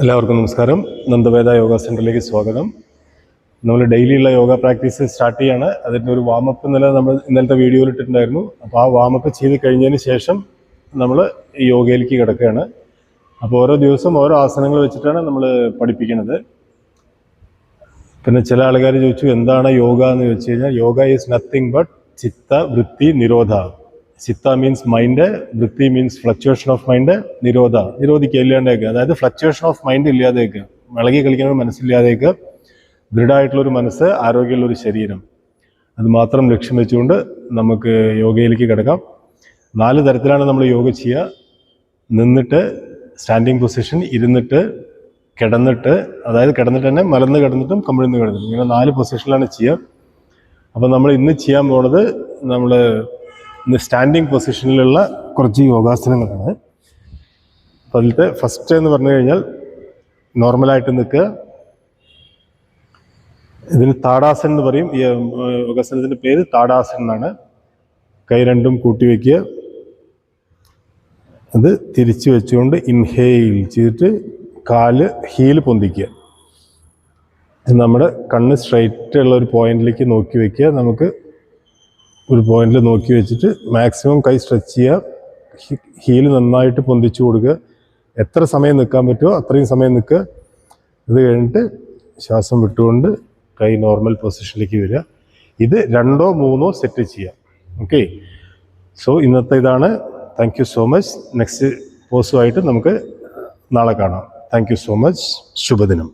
എല്ലാവർക്കും നമസ്കാരം. നന്ദവേദ യോഗ സെൻറ്ററിലേക്ക് സ്വാഗതം. നമ്മൾ ഡെയിലിയുള്ള യോഗ പ്രാക്ടീസ് സ്റ്റാർട്ട് ചെയ്യാണ്. അതിൻ്റെ ഒരു വാമപ്പ് നമ്മൾ ഇന്നലത്തെ വീഡിയോയിൽ ഇട്ടിട്ടുണ്ടായിരുന്നു. അപ്പോൾ ആ വാമപ്പ് ചെയ്ത് കഴിഞ്ഞതിന് ശേഷം നമ്മൾ ഈ യോഗയിലേക്ക് കിടക്കുകയാണ്. അപ്പോൾ ഓരോ ദിവസം ഓരോ ആസനങ്ങൾ വെച്ചിട്ടാണ് നമ്മൾ പഠിപ്പിക്കുന്നത്. പിന്നെ ചില ആൾക്കാർ ചോദിച്ചു എന്താണ് യോഗ എന്ന് ചോദിച്ചു കഴിഞ്ഞാൽ, യോഗ ഈസ് നത്തിങ് ബട്ട് ചിത്ത വൃത്തി നിരോധ. ചിത്ത മീൻസ് മൈൻഡ്, വൃത്തി മീൻസ് ഫ്ലക്ച്വേഷൻ ഓഫ് മൈൻഡ്, നിരോധിക്കുക, ഇല്ലാണ്ടേക്കുക. അതായത് ഫ്ലക്ച്വേഷൻ ഓഫ് മൈൻഡ് ഇല്ലാതേക്കുക, ഇളകി കളിക്കുന്ന മനസ്സില്ലാതേക്കുക, ദൃഢമായിട്ടുള്ളൊരു മനസ്സ്, ആരോഗ്യമുള്ളൊരു ശരീരം, അത് മാത്രം ലക്ഷ്യം വെച്ചുകൊണ്ട് നമുക്ക് യോഗയിലേക്ക് കിടക്കാം. 4 തരത്തിലാണ് നമ്മൾ യോഗ ചെയ്യുക. നിന്നിട്ട്, സ്റ്റാൻഡിങ് പൊസിഷൻ, ഇരുന്നിട്ട്, കിടന്നിട്ട്, അതായത് കിടന്നിട്ട് തന്നെ മലർന്ന് കിടന്നിട്ടും കമിഴ്ന്ന് കിടന്നിട്ടും, ഇങ്ങനെ 4 പൊസിഷനിലാണ് ചെയ്യുക. അപ്പോൾ നമ്മൾ ഇന്ന് ചെയ്യാൻ പോകുന്നത് ഇന്ന് സ്റ്റാൻഡിങ് പൊസിഷനിലുള്ള കുറച്ച് യോഗാസനങ്ങളാണ്. അപ്പോൾ അതിലത്തെ ഫസ്റ്റ് എന്ന് പറഞ്ഞു കഴിഞ്ഞാൽ നോർമലായിട്ട് നിൽക്കുക. ഇതിന് താടാസൻ എന്ന് പറയും. ഈ യോഗാസനത്തിൻ്റെ പേര് താടാസൻ എന്നാണ്. കൈ രണ്ടും കൂട്ടി വയ്ക്കുക. അത് തിരിച്ചു വെച്ചുകൊണ്ട് ഇൻഹെയിൽ ചെയ്തിട്ട് കാല് ഹീല് പൊന്തിക്കുക. നമ്മുടെ കണ്ണ് സ്ട്രൈറ്റ് ഉള്ള ഒരു പോയിന്റിലേക്ക് നോക്കി വയ്ക്കുക. നമുക്ക് ഒരു പോയിന്റിൽ നോക്കി വെച്ചിട്ട് മാക്സിമം കൈ സ്ട്രെച്ച് ചെയ്യുക. ഹീല് നന്നായിട്ട് പൊന്തിച്ചു കൊടുക്കുക. എത്ര സമയം നിൽക്കാൻ പറ്റുമോ അത്രയും സമയം നിൽക്കുക. ഇത് കഴിഞ്ഞിട്ട് ശ്വാസം വിട്ടുകൊണ്ട് കൈ നോർമൽ പൊസിഷനിലേക്ക് വരിക. ഇത് 2 or 3 സെറ്റ് ചെയ്യുക. ഓക്കെ, സോ ഇന്നത്തെ ഇതാണ്. Thank you so much. Next പോസുമായിട്ട് നമുക്ക് നാളെ കാണാം. Thank you so much. ശുഭദിനം.